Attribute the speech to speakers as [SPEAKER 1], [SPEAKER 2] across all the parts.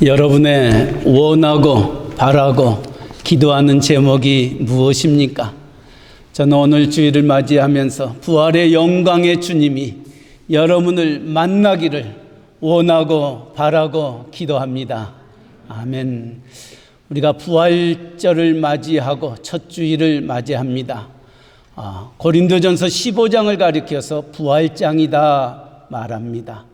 [SPEAKER 1] 여러분의 원하고 바라고 기도하는 제목이 무엇입니까? 저는 오늘 주일을 맞이하면서 부활의 영광의 주님이 여러분을 만나기를 원하고 바라고 기도합니다. 아멘. 우리가 부활절을 맞이하고 첫 주일을 맞이합니다. 고린도전서 15장을 가리켜서 부활장이다 말합니다.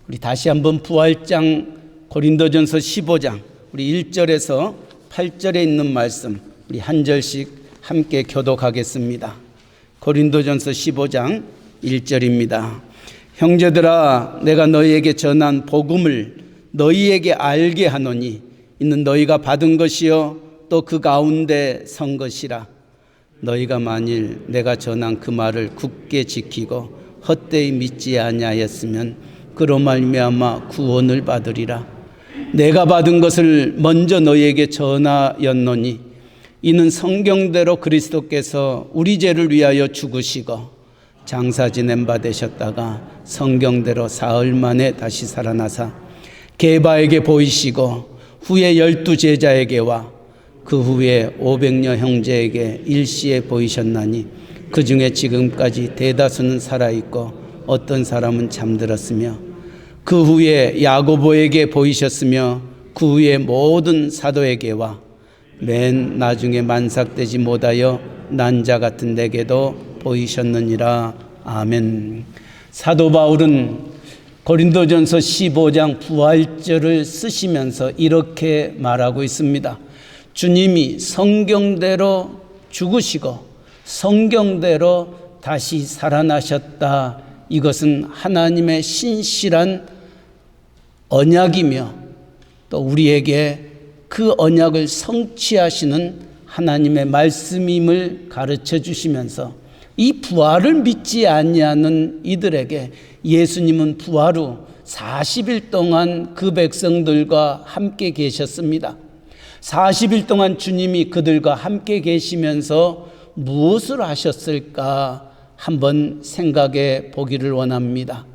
[SPEAKER 1] 우리 다시 한번 부활장 고린도전서 15장 우리 1절에서 8절에 있는 말씀 우리 한 절씩 함께 교독하겠습니다. 고린도전서 15장 1절입니다. 형제들아, 내가 너희에게 전한 복음을 너희에게 알게 하노니 이는 너희가 받은 것이요 또 그 가운데 선 것이라. 너희가 만일 내가 전한 그 말을 굳게 지키고 헛되이 믿지 아니하였으면 그로 말미암아 구원을 받으리라. 내가 받은 것을 먼저 너희에게 전하였노니 이는 성경대로 그리스도께서 우리 죄를 위하여 죽으시고 장사 지낸 바 되셨다가 성경대로 사흘 만에 다시 살아나사 게바에게 보이시고 후에 12 제자에게와 그 후에 500여 형제에게 일시에 보이셨나니 그 중에 지금까지 대다수는 살아있고 어떤 사람은 잠들었으며 그 후에 야고보에게 보이셨으며 그 후에 모든 사도에게와 맨 나중에 만삭되지 못하여 난 자 같은 내게도 보이셨느니라. 아멘. 사도 바울은 고린도전서 15장 부활절을 쓰시면서 이렇게 말하고 있습니다. 주님이 성경대로 죽으시고 성경대로 다시 살아나셨다. 이것은 하나님의 신실한 언약이며 또 우리에게 그 언약을 성취하시는 하나님의 말씀임을 가르쳐 주시면서 이 부활을 믿지 아니하는 이들에게 예수님은 부활 후 40일 동안 그 백성들과 함께 계셨습니다. 40일 동안 주님이 그들과 함께 계시면서 무엇을 하셨을까 한번 생각해 보기를 원합니다.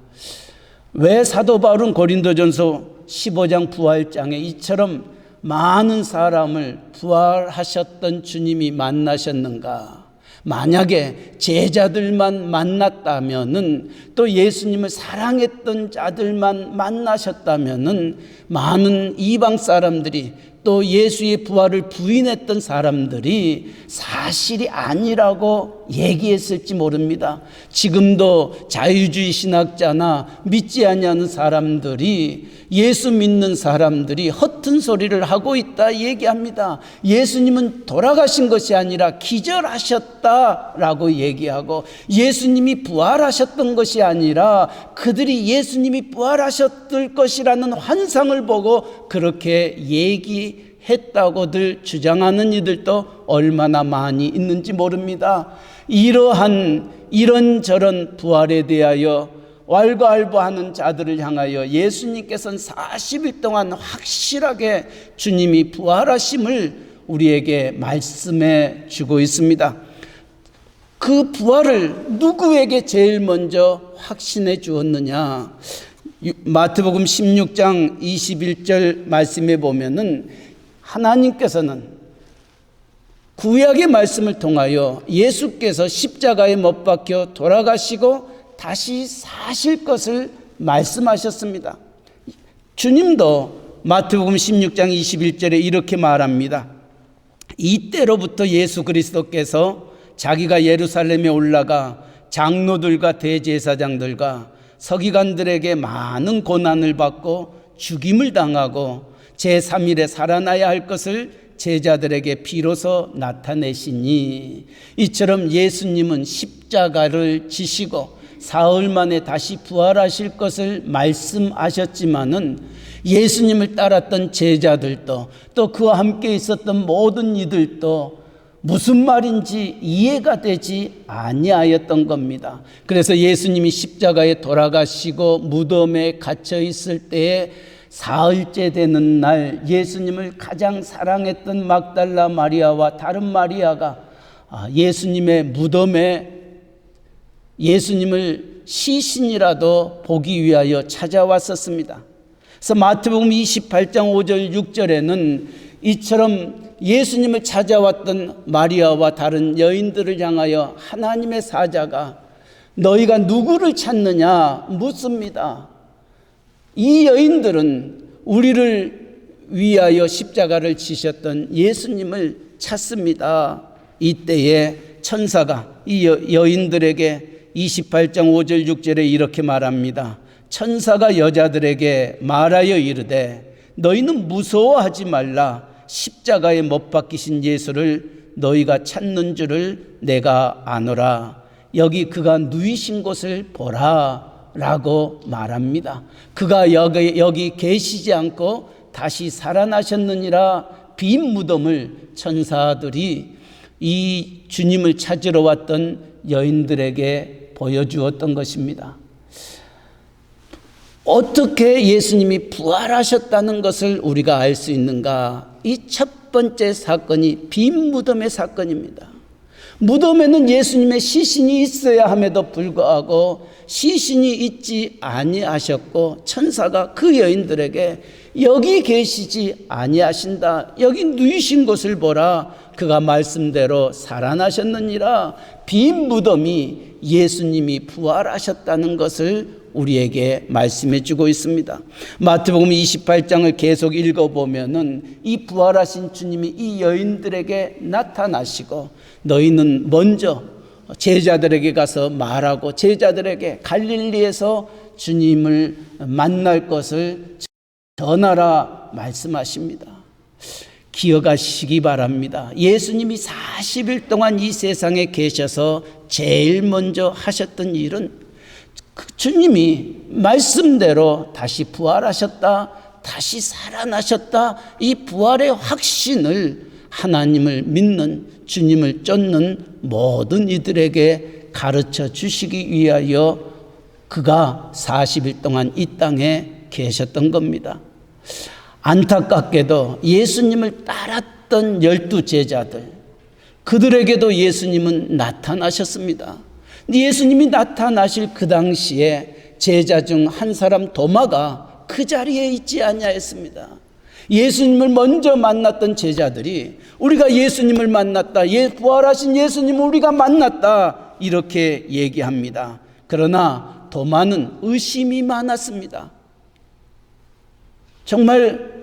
[SPEAKER 1] 왜 사도 바울은 고린도전서 15장 부활장에 이처럼 많은 사람을 부활하셨던 주님이 만나셨는가? 만약에 제자들만 만났다면은 또 예수님을 사랑했던 자들만 만나셨다면은 많은 이방 사람들이 또 예수의 부활을 부인했던 사람들이 사실이 아니라고 얘기했을지 모릅니다. 지금도 자유주의 신학자나 믿지 아니하는 사람들이 예수 믿는 사람들이 허튼 소리를 하고 있다 얘기합니다. 예수님은 돌아가신 것이 아니라 기절하셨다라고 얘기하고 예수님이 부활하셨던 것이 아니라 그들이 예수님이 부활하셨을 것이라는 환상을 보고 그렇게 얘기했다고들 주장하는 이들도 얼마나 많이 있는지 모릅니다. 이런저런 부활에 대하여 왈가왈부하는 자들을 향하여 예수님께서는 40일 동안 확실하게 주님이 부활하심을 우리에게 말씀해 주고 있습니다. 그 부활을 누구에게 제일 먼저 확신해 주었느냐? 마태복음 16장 21절 말씀에 보면은 하나님께서는 구약의 말씀을 통하여 예수께서 십자가에 못 박혀 돌아가시고 다시 사실 것을 말씀하셨습니다. 주님도 마태복음 16장 21절에 이렇게 말합니다. 이때로부터 예수 그리스도께서 자기가 예루살렘에 올라가 장로들과 대제사장들과 서기관들에게 많은 고난을 받고 죽임을 당하고 제3일에 살아나야 할 것을 제자들에게 비로소 나타내시니 이처럼 예수님은 십자가를 지시고 사흘 만에 다시 부활하실 것을 말씀하셨지만은 예수님을 따랐던 제자들도 또 그와 함께 있었던 모든 이들도 무슨 말인지 이해가 되지 아니하였던 겁니다. 그래서 예수님이 십자가에 돌아가시고 무덤에 갇혀 있을 때에 사흘째 되는 날 예수님을 가장 사랑했던 막달라 마리아와 다른 마리아가 예수님의 무덤에 예수님을 시신이라도 보기 위하여 찾아왔었습니다. 그래서 마태복음 28장 5절 6절에는 이처럼 예수님을 찾아왔던 마리아와 다른 여인들을 향하여 하나님의 사자가 너희가 누구를 찾느냐 묻습니다. 이 여인들은 우리를 위하여 십자가를 지셨던 예수님을 찾습니다. 이때에 천사가 이 여인들에게 28장 5절 6절에 이렇게 말합니다. 천사가 여자들에게 말하여 이르되 너희는 무서워하지 말라. 십자가에 못 박히신 예수를 너희가 찾는 줄을 내가 아노라. 여기 그가 누이신 곳을 보라 라고 말합니다. 그가 여기 계시지 않고 다시 살아나셨느니라. 빈 무덤을 천사들이 이 주님을 찾으러 왔던 여인들에게 보여주었던 것입니다. 어떻게 예수님이 부활하셨다는 것을 우리가 알 수 있는가? 이 첫 번째 사건이 빈 무덤의 사건입니다. 무덤에는 예수님의 시신이 있어야 함에도 불구하고 시신이 있지 아니하셨고 천사가 그 여인들에게 여기 계시지 아니하신다. 여기 누이신 곳을 보라. 그가 말씀대로 살아나셨느니라. 빈 무덤이 예수님이 부활하셨다는 것을 우리에게 말씀해 주고 있습니다. 마태복음 28장을 계속 읽어보면은 이 부활하신 주님이 이 여인들에게 나타나시고 너희는 먼저 제자들에게 가서 말하고 제자들에게 갈릴리에서 주님을 만날 것을 전하라 말씀하십니다. 기억하시기 바랍니다. 예수님이 40일 동안 이 세상에 계셔서 제일 먼저 하셨던 일은 주님이 말씀대로 다시 부활하셨다, 다시 살아나셨다, 이 부활의 확신을 하나님을 믿는, 주님을 쫓는 모든 이들에게 가르쳐 주시기 위하여 그가 40일 동안 이 땅에 계셨던 겁니다. 안타깝게도 예수님을 따랐던 12제자들, 그들에게도 예수님은 나타나셨습니다. 예수님이 나타나실 그 당시에 제자 중 한 사람 도마가 그 자리에 있지 아니하였습니다. 예수님을 먼저 만났던 제자들이 우리가 예수님을 만났다, 부활하신 예수님을 우리가 만났다 이렇게 얘기합니다. 그러나 도마는 의심이 많았습니다. 정말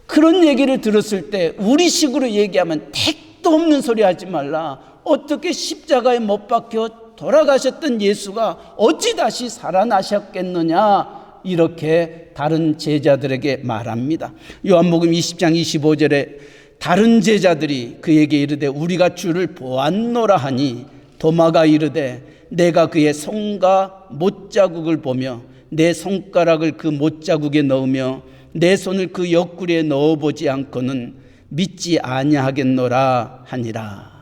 [SPEAKER 1] 그런 얘기를 들었을 때 우리식으로 얘기하면 택도 없는 소리 하지 말라. 어떻게 십자가에 못 박혀 돌아가셨던 예수가 어찌 다시 살아나셨겠느냐 이렇게 다른 제자들에게 말합니다. 요한복음 20장 25절에 다른 제자들이 그에게 이르되 우리가 주를 보았노라 하니 도마가 이르되 내가 그의 손과 못자국을 보며 내 손가락을 그 못자국에 넣으며 내 손을 그 옆구리에 넣어보지 않고는 믿지 아니하겠노라 하니라.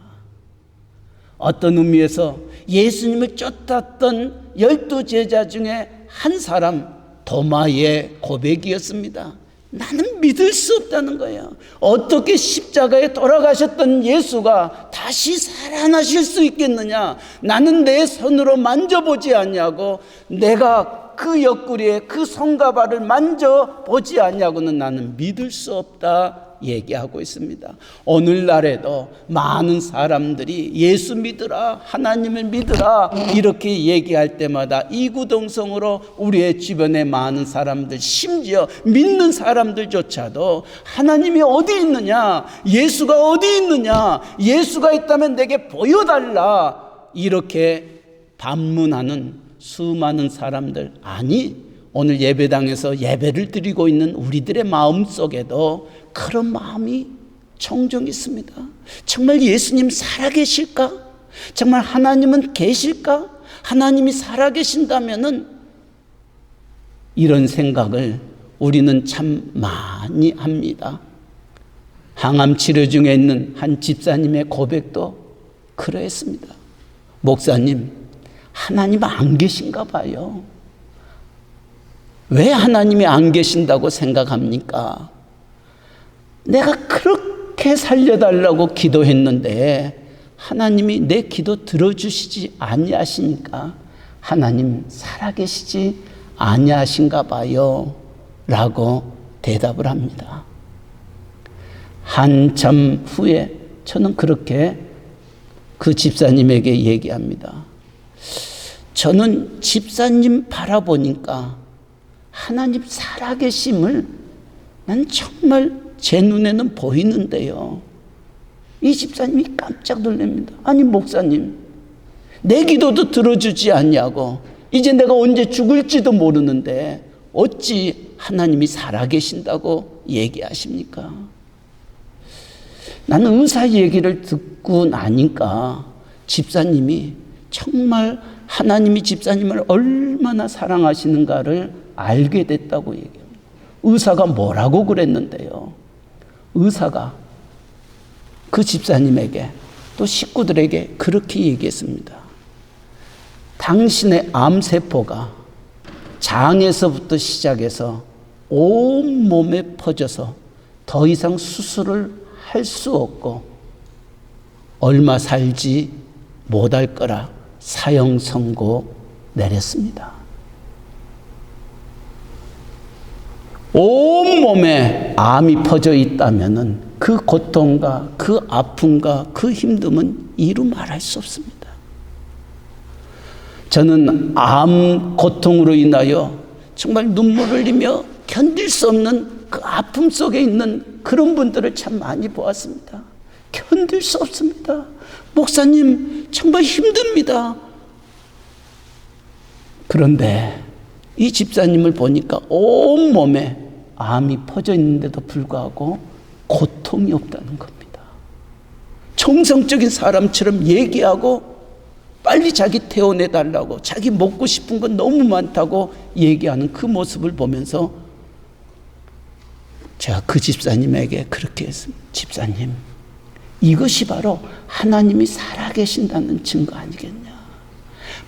[SPEAKER 1] 어떤 의미에서 예수님을 쫓았던 12제자 중에 한 사람 도마의 고백이었습니다. 나는 믿을 수 없다는 거예요. 어떻게 십자가에 돌아가셨던 예수가 다시 살아나실 수 있겠느냐? 나는 내 손으로 만져보지 않냐고, 내가 그 옆구리에 그 손과 발을 만져보지 않냐고는 나는 믿을 수 없다 얘기하고 있습니다. 오늘날에도 많은 사람들이 예수 믿으라, 하나님을 믿으라 이렇게 얘기할 때마다 이구동성으로 우리의 주변에 많은 사람들, 심지어 믿는 사람들조차도 하나님이 어디 있느냐, 예수가 어디 있느냐, 예수가 있다면 내게 보여달라 이렇게 반문하는 수많은 사람들, 아니 오늘 예배당에서 예배를 드리고 있는 우리들의 마음 속에도 그런 마음이 종종 있습니다. 정말 예수님 살아계실까? 정말 하나님은 계실까? 하나님이 살아계신다면은 이런 생각을 우리는 참 많이 합니다. 항암 치료 중에 있는 한 집사님의 고백도 그러했습니다. 목사님, 하나님 안 계신가 봐요. 왜 하나님이 안 계신다고 생각합니까? 내가 그렇게 살려달라고 기도했는데 하나님이 내 기도 들어주시지 아니하시니까 하나님 살아계시지 아니하신가 봐요 라고 대답을 합니다. 한참 후에 저는 그렇게 그 집사님에게 얘기합니다. 저는 집사님 바라보니까 하나님 살아계심을 난 정말 제 눈에는 보이는데요. 이 집사님이 깜짝 놀랍니다. 아니 목사님, 내 기도도 들어주지 않냐고, 이제 내가 언제 죽을지도 모르는데 어찌 하나님이 살아계신다고 얘기하십니까? 나는 의사 얘기를 듣고 나니까 집사님이 정말 하나님이 집사님을 얼마나 사랑하시는가를 알게 됐다고 얘기합니다. 의사가 뭐라고 그랬는데요. 의사가 그 집사님에게 또 식구들에게 그렇게 얘기했습니다. 당신의 암세포가 장에서부터 시작해서 온 몸에 퍼져서 더 이상 수술을 할 수 없고 얼마 살지 못할 거라 사형 선고 내렸습니다. 온 몸에 암이 퍼져 있다면은 그 고통과 그 아픔과 그 힘듦은 이루 말할 수 없습니다. 저는 암 고통으로 인하여 정말 눈물을 흘리며 견딜 수 없는 그 아픔 속에 있는 그런 분들을 참 많이 보았습니다. 견딜 수 없습니다. 목사님, 정말 힘듭니다. 그런데 이 집사님을 보니까 온몸에 암이 퍼져 있는데도 불구하고 고통이 없다는 겁니다. 정상적인 사람처럼 얘기하고 빨리 자기 퇴원해달라고, 자기 먹고 싶은 건 너무 많다고 얘기하는 그 모습을 보면서 제가 그 집사님에게 그렇게 했습니다. 집사님, 이것이 바로 하나님이 살아계신다는 증거 아니겠냐.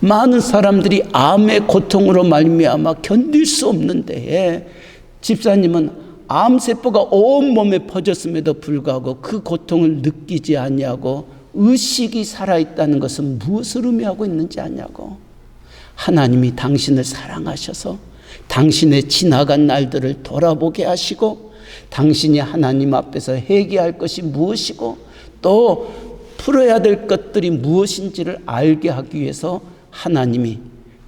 [SPEAKER 1] 많은 사람들이 암의 고통으로 말미암아 견딜 수 없는데 집사님은 암세포가 온몸에 퍼졌음에도 불구하고 그 고통을 느끼지 않냐고, 의식이 살아있다는 것은 무엇을 의미하고 있는지 아냐고. 하나님이 당신을 사랑하셔서 당신의 지나간 날들을 돌아보게 하시고 당신이 하나님 앞에서 회개할 것이 무엇이고 또 풀어야 될 것들이 무엇인지를 알게 하기 위해서 하나님이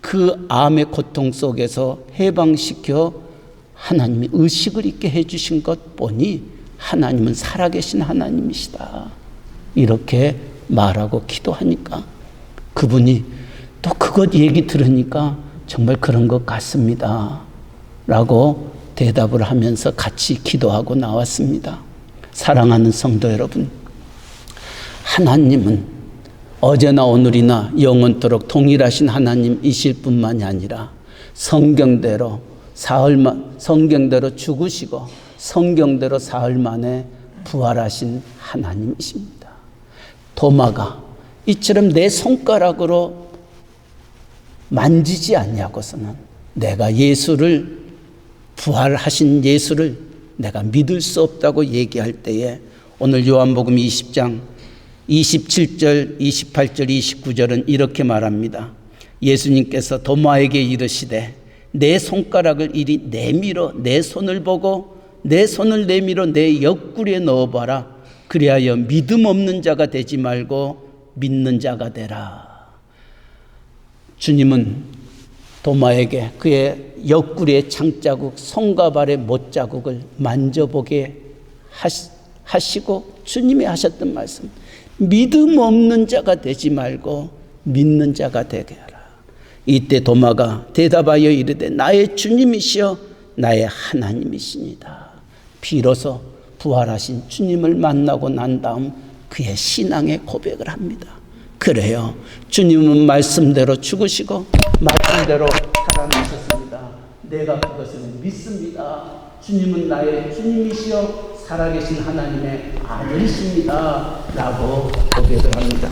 [SPEAKER 1] 그 암의 고통 속에서 해방시켜 하나님이 의식을 있게 해주신 것 보니 하나님은 살아계신 하나님이시다. 이렇게 말하고 기도하니까 그분이 또 그것 얘기 들으니까 정말 그런 것 같습니다. 라고 대답을 하면서 같이 기도하고 나왔습니다. 사랑하는 성도 여러분, 하나님은 어제나 오늘이나 영원토록 동일하신 하나님이실 뿐만이 아니라 성경대로 죽으시고 성경대로 사흘 만에 부활하신 하나님이십니다. 도마가 이처럼 내 손가락으로 만지지 않냐고서는 내가 예수를, 부활하신 예수를 내가 믿을 수 없다고 얘기할 때에 오늘 요한복음 20장 27절, 28절, 29절은 이렇게 말합니다. 예수님께서 도마에게 이르시되 내 손가락을 이리 내밀어 내 손을 보고 내 손을 내밀어 내 옆구리에 넣어봐라. 그리하여 믿음 없는 자가 되지 말고 믿는 자가 되라. 주님은 도마에게 그의 옆구리의 창자국, 손과 발의 못자국을 만져보게 하시고 주님이 하셨던 말씀, 믿음 없는 자가 되지 말고 믿는 자가 되게 하라. 이때 도마가 대답하여 이르되 나의 주님이시여 나의 하나님이시니다. 비로소 부활하신 주님을 만나고 난 다음 그의 신앙의 고백을 합니다. 그래요, 주님은 말씀대로 죽으시고 말씀대로 살아나셨습니다. 내가 그것을 믿습니다. 주님은 나의 주님이시여 살아계신 하나님의 아들이십니다. 라고 고백을 합니다.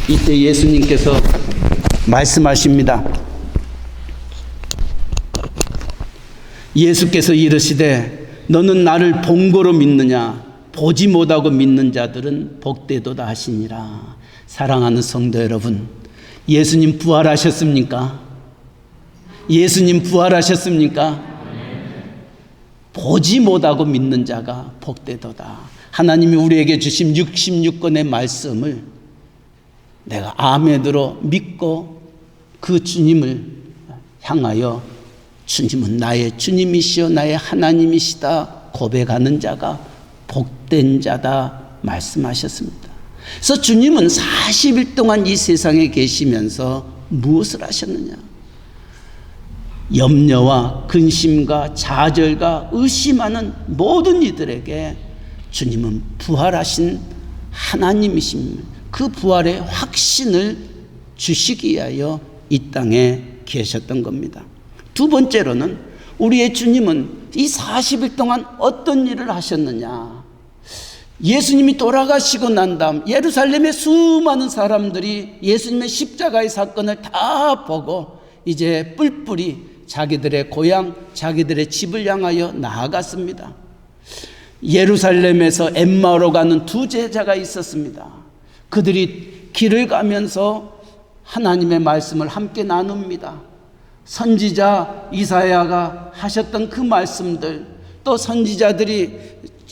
[SPEAKER 1] 이때 예수님께서 말씀하십니다. 예수께서 이르시되 너는 나를 본 거로 믿느냐? 보지 못하고 믿는 자들은 복되도다 하시니라. 사랑하는 성도 여러분, 예수님 부활하셨습니까? 예수님 부활하셨습니까? 보지 못하고 믿는 자가 복되도다. 하나님이 우리에게 주신 66권의 말씀을 내가 아멘으로 믿고 그 주님을 향하여 주님은 나의 주님이시여 나의 하나님이시다 고백하는 자가 복된 자다 말씀하셨습니다. 그래서 주님은 40일 동안 이 세상에 계시면서 무엇을 하셨느냐? 염려와 근심과 좌절과 의심하는 모든 이들에게 주님은 부활하신 하나님이십니다. 그 부활의 확신을 주시기 위하여 이 땅에 계셨던 겁니다. 두 번째로는 우리의 주님은 이 40일 동안 어떤 일을 하셨느냐? 예수님이 돌아가시고 난 다음 예루살렘의 수많은 사람들이 예수님의 십자가의 사건을 다 보고 이제 뿔뿔이 자기들의 고향, 자기들의 집을 향하여 나아갔습니다. 예루살렘에서 엠마오로 가는 두 제자가 있었습니다. 그들이 길을 가면서 하나님의 말씀을 함께 나눕니다. 선지자 이사야가 하셨던 그 말씀들, 또 선지자들이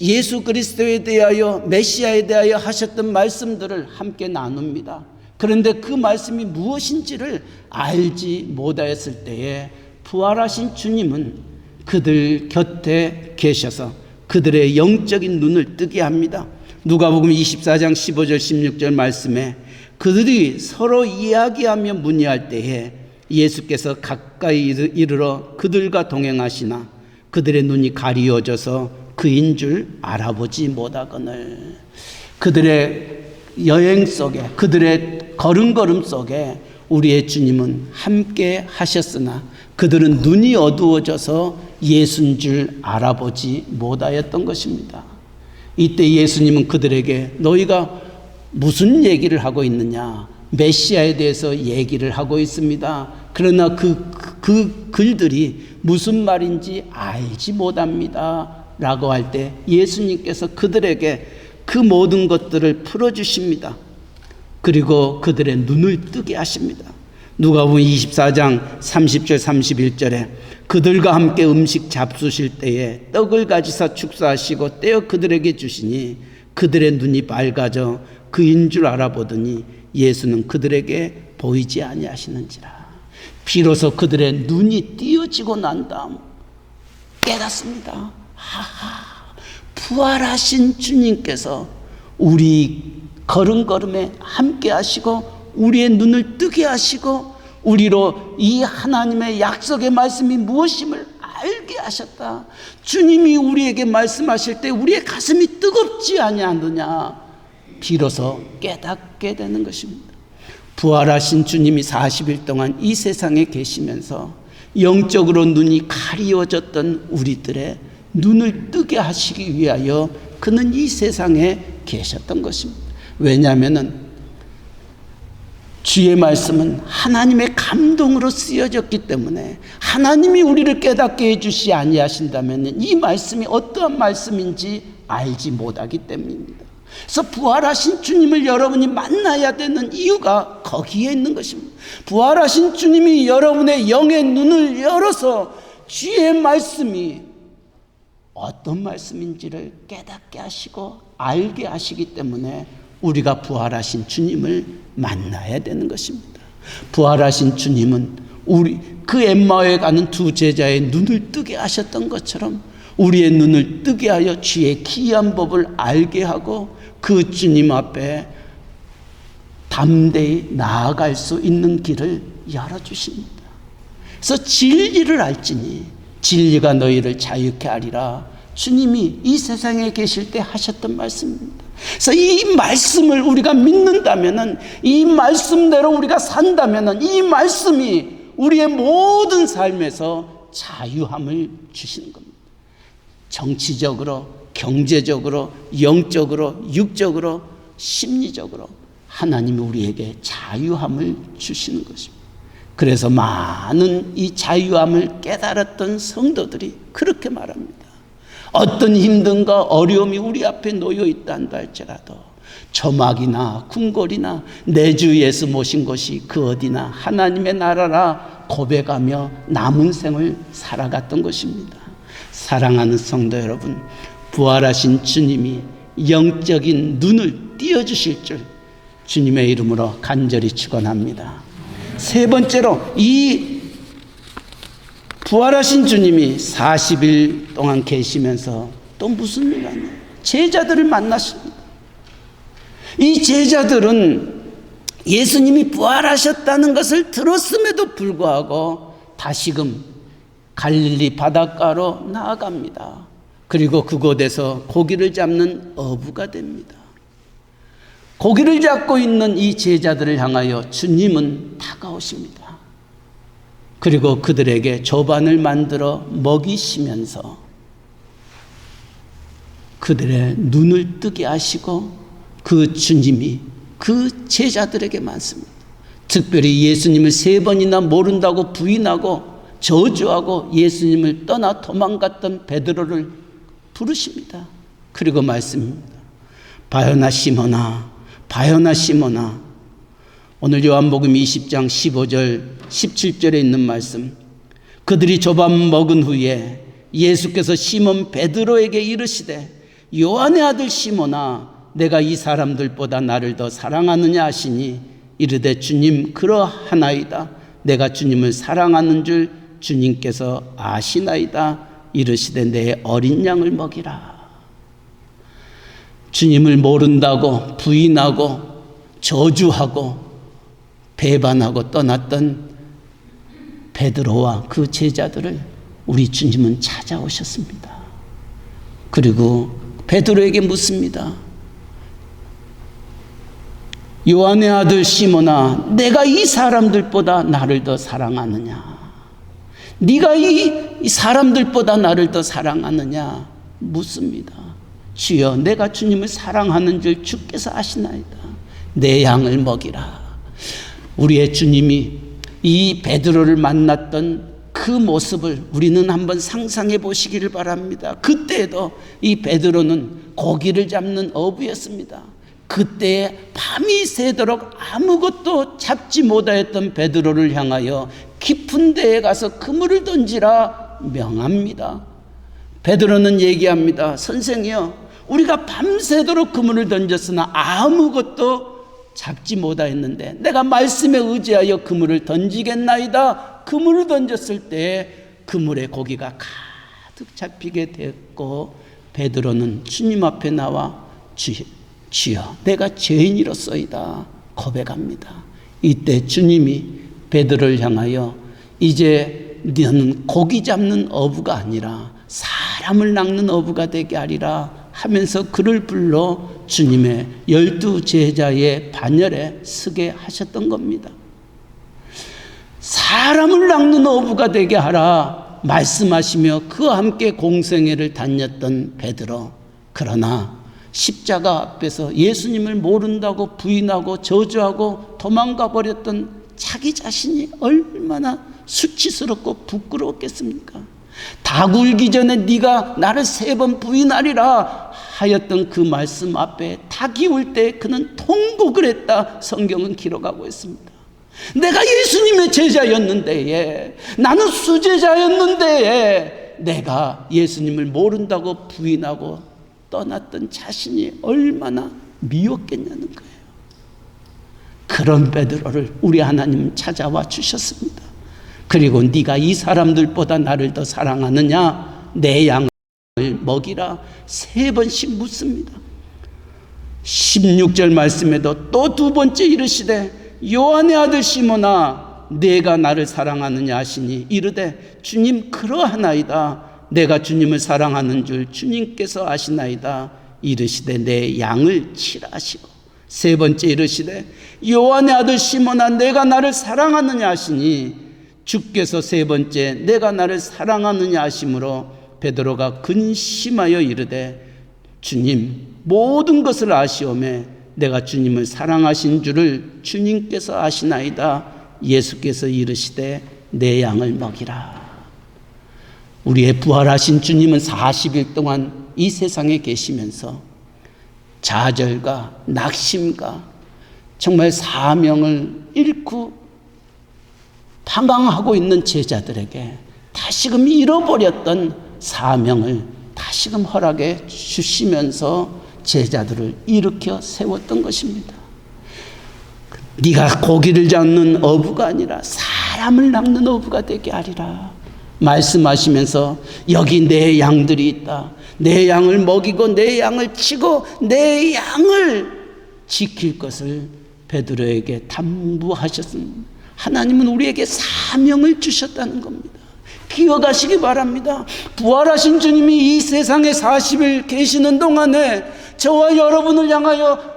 [SPEAKER 1] 예수 그리스도에 대하여 메시아에 대하여 하셨던 말씀들을 함께 나눕니다. 그런데 그 말씀이 무엇인지를 알지 못하였을 때에 부활하신 주님은 그들 곁에 계셔서 그들의 영적인 눈을 뜨게 합니다. 누가복음 24장 15절 16절 말씀에 그들이 서로 이야기하며 문의할 때에 예수께서 가까이 이르러 그들과 동행하시나 그들의 눈이 가리워져서 그인 줄 알아보지 못하거늘. 그들의 여행 속에, 그들의 걸음걸음 속에 우리의 주님은 함께 하셨으나 그들은 눈이 어두워져서 예수인 줄 알아보지 못하였던 것입니다. 이때 예수님은 그들에게 너희가 무슨 얘기를 하고 있느냐? 메시아에 대해서 얘기를 하고 있습니다. 그러나 그 글들이 무슨 말인지 알지 못합니다. 라고 할 때 예수님께서 그들에게 그 모든 것들을 풀어주십니다. 그리고 그들의 눈을 뜨게 하십니다. 누가복음 24장 30절 31절에 그들과 함께 음식 잡수실 때에 떡을 가지사 축사하시고 떼어 그들에게 주시니 그들의 눈이 밝아져 그인 줄 알아보더니 예수는 그들에게 보이지 아니하시는지라. 비로소 그들의 눈이 띄어지고 난 다음 깨닫습니다. 하하, 부활하신 주님께서 우리 걸음걸음에 함께 하시고 우리의 눈을 뜨게 하시고 우리로 이 하나님의 약속의 말씀이 무엇임을 알게 하셨다. 주님이 우리에게 말씀하실 때 우리의 가슴이 뜨겁지 아니하느냐. 비로소 깨닫게 되는 것입니다. 부활하신 주님이 40일 동안 이 세상에 계시면서 영적으로 눈이 가리워졌던 우리들의 눈을 뜨게 하시기 위하여 그는 이 세상에 계셨던 것입니다. 왜냐하면 주의 말씀은 하나님의 감동으로 쓰여졌기 때문에 하나님이 우리를 깨닫게 해주시 아니하신다면 이 말씀이 어떠한 말씀인지 알지 못하기 때문입니다. 그래서 부활하신 주님을 여러분이 만나야 되는 이유가 거기에 있는 것입니다. 부활하신 주님이 여러분의 영의 눈을 열어서 주의 말씀이 어떤 말씀인지를 깨닫게 하시고 알게 하시기 때문에 우리가 부활하신 주님을 만나야 되는 것입니다. 부활하신 주님은 그 엠마오에 가는 두 제자의 눈을 뜨게 하셨던 것처럼 우리의 눈을 뜨게 하여 주의 기이한 법을 알게 하고 그 주님 앞에 담대히 나아갈 수 있는 길을 열어주십니다. 그래서 진리를 알지니 진리가 너희를 자유케 하리라. 주님이 이 세상에 계실 때 하셨던 말씀입니다. 그래서 이 말씀을 우리가 믿는다면은, 이 말씀대로 우리가 산다면은 이 말씀이 우리의 모든 삶에서 자유함을 주시는 겁니다. 정치적으로, 경제적으로, 영적으로, 육적으로, 심리적으로 하나님이 우리에게 자유함을 주시는 것입니다. 그래서 많은 이 자유함을 깨달았던 성도들이 그렇게 말합니다. 어떤 힘든가 어려움이 우리 앞에 놓여 있다 한다 할지라도 조막이나 궁궐이나 내 주 예수 모신 것이 그 어디나 하나님의 나라라 고백하며 남은 생을 살아갔던 것입니다. 사랑하는 성도 여러분, 부활하신 주님이 영적인 눈을 띄워주실 줄 주님의 이름으로 간절히 축원합니다. 세 번째로, 이 부활하신 주님이 40일 동안 계시면서 또 무슨 일 하냐? 제자들을 만났습니다. 이 제자들은 예수님이 부활하셨다는 것을 들었음에도 불구하고 다시금 갈릴리 바닷가로 나아갑니다. 그리고 그곳에서 고기를 잡는 어부가 됩니다. 고기를 잡고 있는 이 제자들을 향하여 주님은 다가오십니다. 그리고 그들에게 조반을 만들어 먹이시면서 그들의 눈을 뜨게 하시고 그 주님이 그 제자들에게 많습니다. 특별히 예수님을 3번이나 모른다고 부인하고 저주하고 예수님을 떠나 도망갔던 베드로를 부르십니다. 그리고 말씀입니다. 바요나 시몬아, 바요나 시몬아. 오늘 요한복음 20장 15절 17절에 있는 말씀. 그들이 조반 먹은 후에 예수께서 시몬 베드로에게 이르시되 요한의 아들 시몬아, 내가 이 사람들보다 나를 더 사랑하느냐 하시니 이르되 주님 그러하나이다. 내가 주님을 사랑하는 줄 주님께서 아시나이다. 이르시되 내 어린 양을 먹이라. 주님을 모른다고 부인하고 저주하고 배반하고 떠났던 베드로와 그 제자들을 우리 주님은 찾아오셨습니다. 그리고 베드로에게 묻습니다. 요한의 아들 시몬아, 내가 이 사람들보다 나를 더 사랑하느냐? 네가 이 사람들보다 나를 더 사랑하느냐? 묻습니다. 주여, 내가 주님을 사랑하는 줄 주께서 아시나이다. 내 양을 먹이라. 우리의 주님이 이 베드로를 만났던 그 모습을 우리는 한번 상상해 보시기를 바랍니다. 그때에도 이 베드로는 고기를 잡는 어부였습니다. 그때 밤이 새도록 아무것도 잡지 못하였던 베드로를 향하여 깊은 데에 가서 그물을 던지라 명합니다. 베드로는 얘기합니다. 선생이여, 우리가 밤새도록 그물을 던졌으나 아무것도 잡지 못하였는데 내가 말씀에 의지하여 그물을 던지겠나이다. 그물을 던졌을 때 그물에 고기가 가득 잡히게 됐고 베드로는 주님 앞에 나와 주여, 내가 죄인이로소이다 고백합니다. 이때 주님이 베드로를 향하여 이제 너는 고기 잡는 어부가 아니라 사람을 낚는 어부가 되게 하리라 하면서 그를 불러 주님의 12 제자의 반열에 서게 하셨던 겁니다. 사람을 낚는 어부가 되게 하라 말씀하시며 그와 함께 공생애를 다녔던 베드로, 그러나 십자가 앞에서 예수님을 모른다고 부인하고 저주하고 도망가 버렸던 자기 자신이 얼마나 수치스럽고 부끄러웠겠습니까? 닭 울기 전에 네가 나를 3번 부인하리라 하였던 그 말씀 앞에 닭이 울 때 그는 통곡을 했다. 성경은 기록하고 있습니다. 내가 예수님의 제자였는데, 나는 수제자였는데 내가 예수님을 모른다고 부인하고 떠났던 자신이 얼마나 미웠겠냐는 거예요. 그런 베드로를 우리 하나님 찾아와 주셨습니다. 그리고 네가 이 사람들보다 나를 더 사랑하느냐? 내 양을 먹이라 3번씩 묻습니다. 16절 말씀에도 또 2번째 이르시되 요한의 아들 시몬아, 내가 나를 사랑하느냐 하시니 이르되 주님 그러하나이다. 내가 주님을 사랑하는 줄 주님께서 아시나이다. 이르시되 내 양을 치라 하시고 3번째 이르시되 요한의 아들 시몬아, 내가 나를 사랑하느냐 하시니 주께서 3번째 내가 나를 사랑하느냐 하심으로 베드로가 근심하여 이르되 주님 모든 것을 아시오매 내가 주님을 사랑하신 줄을 주님께서 아시나이다. 예수께서 이르시되 내 양을 먹이라. 우리의 부활하신 주님은 40일 동안 이 세상에 계시면서 좌절과 낙심과 정말 사명을 잃고 방황하고 있는 제자들에게 다시금 잃어버렸던 사명을 다시금 허락해 주시면서 제자들을 일으켜 세웠던 것입니다. 네가 고기를 잡는 어부가 아니라 사람을 낚는 어부가 되게 하리라 말씀하시면서 여기 내 양들이 있다. 내 양을 먹이고 내 양을 치고 내 양을 지킬 것을 베드로에게 담부하셨습니다. 하나님은 우리에게 사명을 주셨다는 겁니다. 기억하시기 바랍니다. 부활하신 주님이 이 세상에 40일 계시는 동안에 저와 여러분을 향하여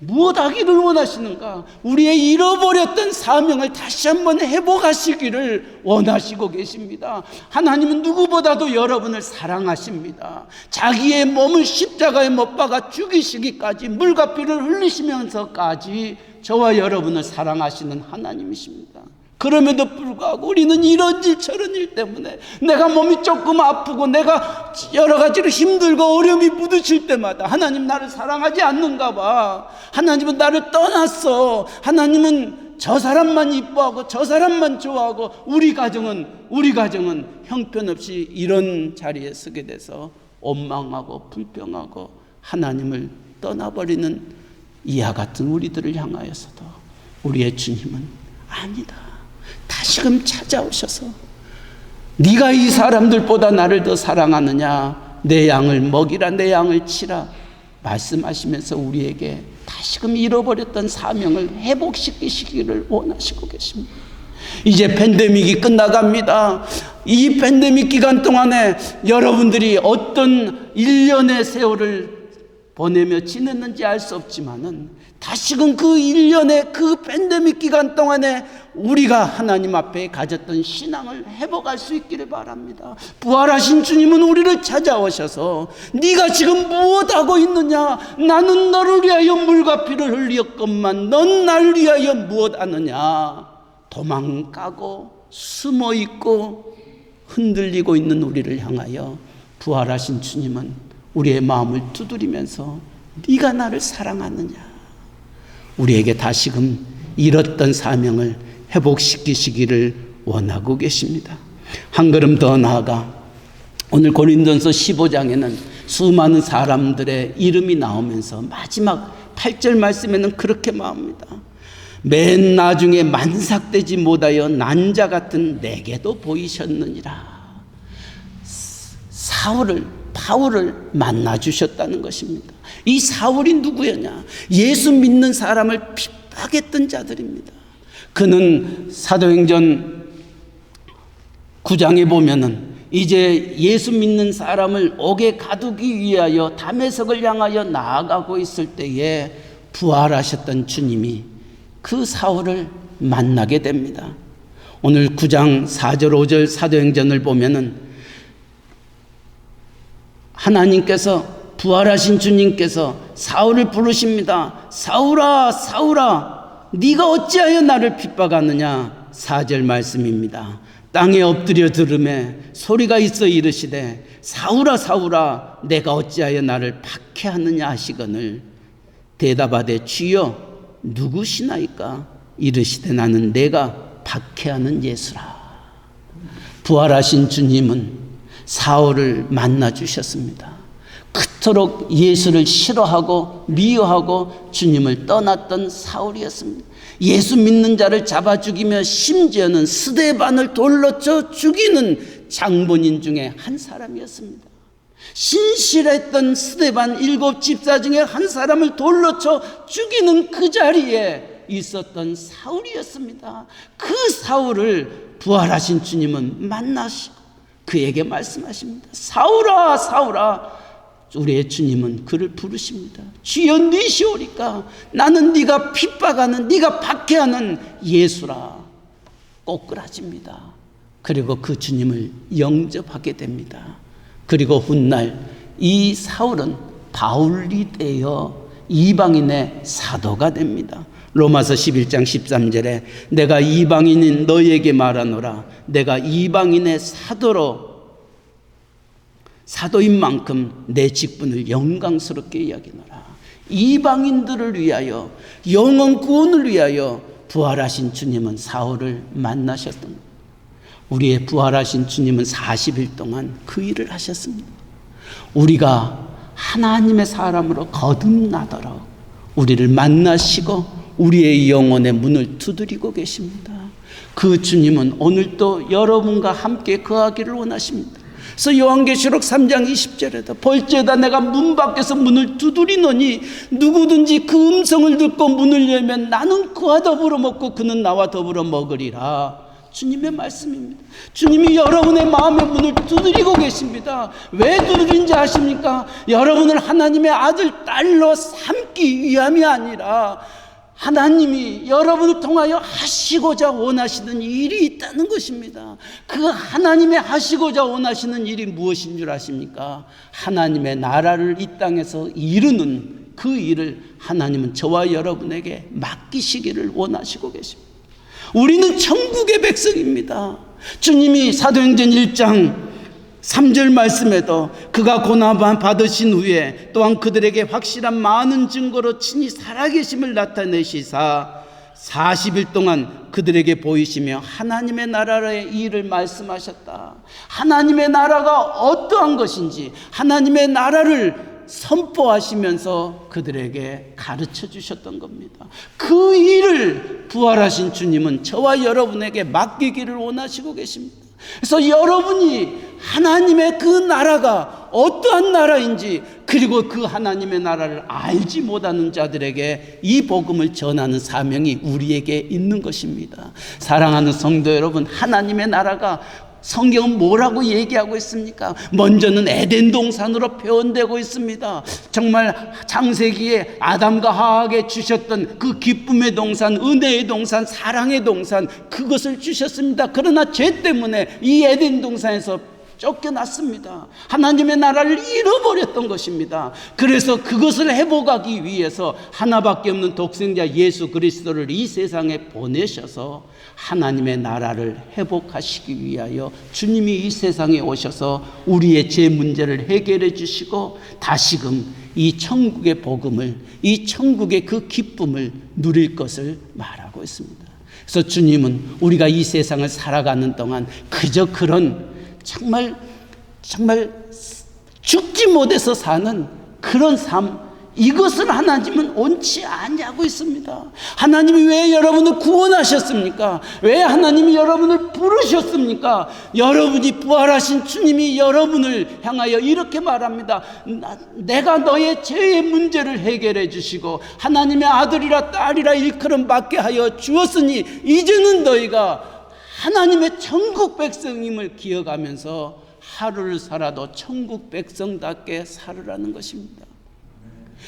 [SPEAKER 1] 무엇 하기를 원하시는가? 우리의 잃어버렸던 사명을 다시 한번 회복하시기를 원하시고 계십니다. 하나님은 누구보다도 여러분을 사랑하십니다. 자기의 몸을 십자가에 못 박아 죽이시기까지 물과 피를 흘리시면서까지 저와 여러분을 사랑하시는 하나님이십니다. 그럼에도 불구하고 우리는 이런 일 저런 일 때문에 내가 몸이 조금 아프고 내가 여러 가지로 힘들고 어려움이 부딪힐 때마다 하나님 나를 사랑하지 않는가 봐. 하나님은 나를 떠났어. 하나님은 저 사람만 이뻐하고 저 사람만 좋아하고 우리 가정은 형편없이 이런 자리에 서게 돼서 원망하고 불평하고 하나님을 떠나버리는 이와 같은 우리들을 향하여서도 우리의 주님은 아니다. 다시금 찾아오셔서 네가 이 사람들보다 나를 더 사랑하느냐, 내 양을 먹이라, 내 양을 치라 말씀하시면서 우리에게 다시금 잃어버렸던 사명을 회복시키시기를 원하시고 계십니다. 이제 팬데믹이 끝나갑니다. 이 팬데믹 기간 동안에 여러분들이 어떤 1년의 세월을 보내며 지냈는지 알 수 없지만은 다시금 그 1년의 그 팬데믹 기간 동안에 우리가 하나님 앞에 가졌던 신앙을 회복할 수 있기를 바랍니다. 부활하신 주님은 우리를 찾아오셔서 네가 지금 무엇하고 있느냐? 나는 너를 위하여 물과 피를 흘렸건만 넌 나를 위하여 무엇하느냐? 도망가고 숨어있고 흔들리고 있는 우리를 향하여 부활하신 주님은 우리의 마음을 두드리면서 네가 나를 사랑하느냐? 우리에게 다시금 잃었던 사명을 회복시키시기를 원하고 계십니다. 한 걸음 더 나아가 오늘 고린도전서 15장에는 수많은 사람들의 이름이 나오면서 마지막 8절 말씀에는 그렇게 말합니다. 맨 나중에 만삭되지 못하여 난자 같은 내게도 보이셨느니라. 바울을 만나주셨다는 것입니다. 이 사울이 누구였냐? 예수 믿는 사람을 핍박했던 자들입니다. 그는 사도행전 9장에 보면은 이제 예수 믿는 사람을 옥에 가두기 위하여 다메섹을 향하여 나아가고 있을 때에 부활하셨던 주님이 그 사울을 만나게 됩니다. 오늘 9장 4절 5절 사도행전을 보면은 하나님께서 부활하신 주님께서 사울을 부르십니다. 사울아 사울아 네가 어찌하여 나를 핍박하느냐. 4절 말씀입니다. 땅에 엎드려 들음에 소리가 있어 이르시되 사울아 사울아 내가 어찌하여 나를 박해하느냐 하시거늘 대답하되 주여 누구시나이까. 이르시되 나는 내가 박해하는 예수라. 부활하신 주님은 사울을 만나 주셨습니다. 그토록 예수를 싫어하고 미워하고 주님을 떠났던 사울이었습니다. 예수 믿는 자를 잡아 죽이며 심지어는 스데반을 돌로 쳐 죽이는 장본인 중에 한 사람이었습니다. 신실했던 스데반 7 집사 중에 한 사람을 돌로 쳐 죽이는 그 자리에 있었던 사울이었습니다. 그 사울을 부활하신 주님은 만나시고 그에게 말씀하십니다. 사울아 사울아. 우리의 주님은 그를 부르십니다. 주여 니시오리까. 나는 네가 핍박하는 네가 박해하는 예수라. 꼬꾸라집니다. 그리고 그 주님을 영접하게 됩니다. 그리고 훗날 이 사울은 바울이 되어 이방인의 사도가 됩니다. 로마서 11장 13절에 내가 이방인인 너에게 말하노라. 내가 이방인의 사도인 만큼 내 직분을 영광스럽게 여기노라. 이방인들을 위하여 영원 구원을 위하여 부활하신 주님은 사울을 만나셨던 거예요. 우리의 부활하신 주님은 40일 동안 그 일을 하셨습니다. 우리가 하나님의 사람으로 거듭나도록 우리를 만나시고 우리의 영혼의 문을 두드리고 계십니다. 그 주님은 오늘도 여러분과 함께 거하기를 원하십니다. 그래서 요한계시록 3장 20절에도 볼지어다 내가 문 밖에서 문을 두드리노니 누구든지 그 음성을 듣고 문을 열면 나는 그와 더불어 먹고 그는 나와 더불어 먹으리라. 주님의 말씀입니다. 주님이 여러분의 마음의 문을 두드리고 계십니다. 왜 두드린지 아십니까? 여러분을 하나님의 아들, 딸로 삼기 위함이 아니라 하나님이 여러분을 통하여 하시고자 원하시는 일이 있다는 것입니다. 그 하나님의 하시고자 원하시는 일이 무엇인 줄 아십니까? 하나님의 나라를 이 땅에서 이루는 그 일을 하나님은 저와 여러분에게 맡기시기를 원하시고 계십니다. 우리는 천국의 백성입니다. 주님이 사도행전 1장 3절 말씀에도 그가 고난 받으신 후에 또한 그들에게 확실한 많은 증거로 친히 살아계심을 나타내시사 40일 동안 그들에게 보이시며 하나님의 나라의 일을 말씀하셨다. 하나님의 나라가 어떠한 것인지 하나님의 나라를 선포하시면서 그들에게 가르쳐 주셨던 겁니다. 그 일을 부활하신 주님은 저와 여러분에게 맡기기를 원하시고 계십니다. 그래서 여러분이 하나님의 그 나라가 어떠한 나라인지 그리고 그 하나님의 나라를 알지 못하는 자들에게 이 복음을 전하는 사명이 우리에게 있는 것입니다. 사랑하는 성도 여러분, 하나님의 나라가 성경은 뭐라고 얘기하고 있습니까? 먼저는 에덴 동산으로 표현되고 있습니다. 정말 창세기에 아담과 하와에게 주셨던 그 기쁨의 동산, 은혜의 동산, 사랑의 동산, 그것을 주셨습니다. 그러나 죄 때문에 이 에덴 동산에서 쫓겨났습니다. 하나님의 나라를 잃어버렸던 것입니다. 그래서 그것을 회복하기 위해서 하나밖에 없는 독생자 예수 그리스도를 이 세상에 보내셔서 하나님의 나라를 회복하시기 위하여 주님이 이 세상에 오셔서 우리의 죄 문제를 해결해 주시고 다시금 이 천국의 복음을, 이 천국의 그 기쁨을 누릴 것을 말하고 있습니다. 그래서 주님은 우리가 이 세상을 살아가는 동안 그저 그런 정말 죽지 못해서 사는 그런 삶, 이것을 하나님은 원치 아니하고 있습니다. 하나님이 왜 여러분을 구원하셨습니까? 왜 하나님이 여러분을 부르셨습니까? 여러분이 부활하신 주님이 여러분을 향하여 이렇게 말합니다. 내가 너의 죄의 문제를 해결해 주시고 하나님의 아들이라 딸이라 일컬음 받게 하여 주었으니 이제는 너희가 하나님의 천국 백성임을 기억하면서 하루를 살아도 천국 백성답게 살으라는 것입니다.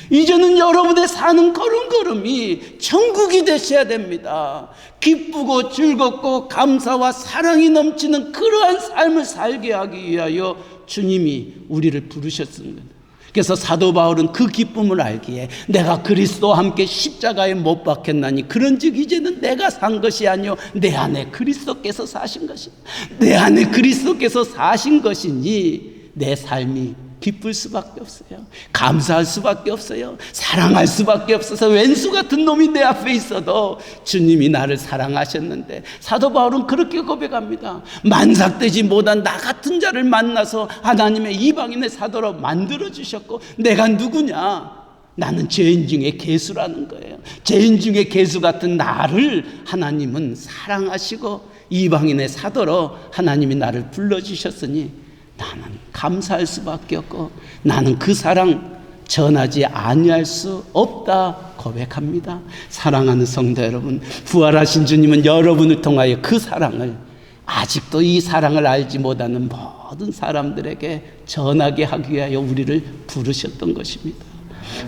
[SPEAKER 1] 이제는 여러분의 사는 걸음걸음이 천국이 되셔야 됩니다. 기쁘고 즐겁고 감사와 사랑이 넘치는 그러한 삶을 살게 하기 위하여 주님이 우리를 부르셨습니다. 그래서 사도 바울은 그 기쁨을 알기에 내가 그리스도와 함께 십자가에 못 박혔나니 그런즉 이제는 내가 산 것이 아니요 내 안에 그리스도께서 사신 것이니 내 안에 그리스도께서 사신 것이니 내 삶이 기쁠 수밖에 없어요. 감사할 수밖에 없어요. 사랑할 수밖에 없어서 왼수 같은 놈이 내 앞에 있어도 주님이 나를 사랑하셨는데 사도 바울은 그렇게 고백합니다. 만삭되지 못한 나 같은 자를 만나서 하나님의 이방인의 사도로 만들어주셨고 내가 누구냐? 나는 죄인 중에 괴수라는 거예요. 죄인 중에 괴수 같은 나를 하나님은 사랑하시고 이방인의 사도로 하나님이 나를 불러주셨으니 나는 감사할 수밖에 없고 나는 그 사랑 전하지 아니할 수 없다 고백합니다. 사랑하는 성도 여러분, 부활하신 주님은 여러분을 통하여 그 사랑을 아직도 이 사랑을 알지 못하는 모든 사람들에게 전하게 하기 위하여 우리를 부르셨던 것입니다.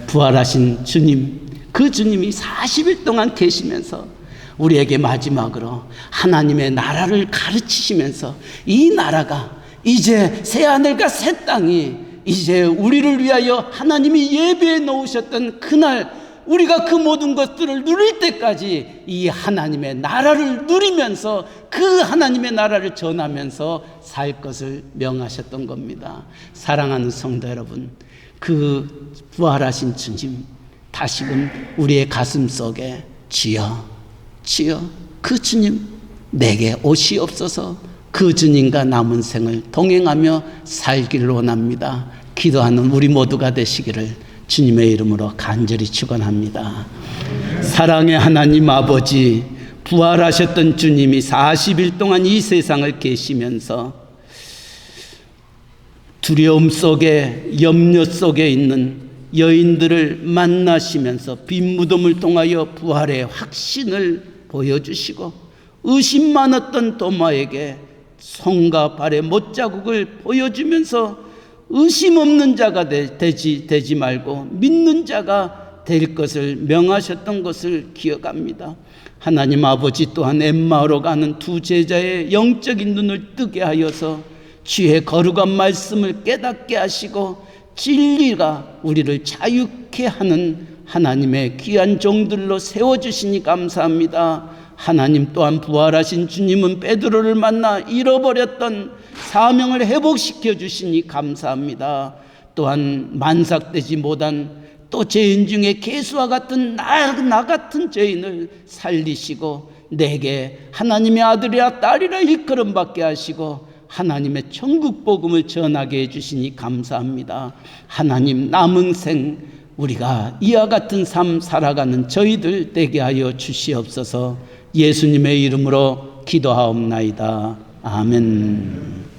[SPEAKER 1] 부활하신 주님, 그 주님이 40일 동안 계시면서 우리에게 마지막으로 하나님의 나라를 가르치시면서 이 나라가 이제 새 하늘과 새 땅이 이제 우리를 위하여 하나님이 예배해 놓으셨던 그날 우리가 그 모든 것들을 누릴 때까지 이 하나님의 나라를 누리면서 그 하나님의 나라를 전하면서 살 것을 명하셨던 겁니다. 사랑하는 성도 여러분, 그 부활하신 주님 다시금 우리의 가슴 속에 주여 주여 그 주님 내게 오시옵소서 그 주님과 남은 생을 동행하며 살기를 원합니다. 기도하는 우리 모두가 되시기를 주님의 이름으로 간절히 축원합니다. 사랑의 하나님 아버지, 부활하셨던 주님이 40일 동안 이 세상을 계시면서 두려움 속에, 염려 속에 있는 여인들을 만나시면서 빈 무덤을 통하여 부활의 확신을 보여주시고, 의심 많았던 도마에게 손과 발의 못자국을 보여주면서 의심 없는 자가 되지 말고 믿는 자가 될 것을 명하셨던 것을 기억합니다. 하나님 아버지, 또한 엠마오로 가는 두 제자의 영적인 눈을 뜨게 하여서 주의 거룩한 말씀을 깨닫게 하시고 진리가 우리를 자유케 하는 하나님의 귀한 종들로 세워주시니 감사합니다. 하나님 또한 부활하신 주님은 베드로를 만나 잃어버렸던 사명을 회복시켜 주시니 감사합니다. 또한 만삭되지 못한 또 죄인 중에 개수와 같은 나 같은 죄인을 살리시고 내게 하나님의 아들이라 딸이라 일컬음받게 하시고 하나님의 천국 복음을 전하게 해주시니 감사합니다. 하나님, 남은 생 우리가 이와 같은 삶 살아가는 저희들 되게 하여 주시옵소서. 예수님의 이름으로 기도하옵나이다. 아멘.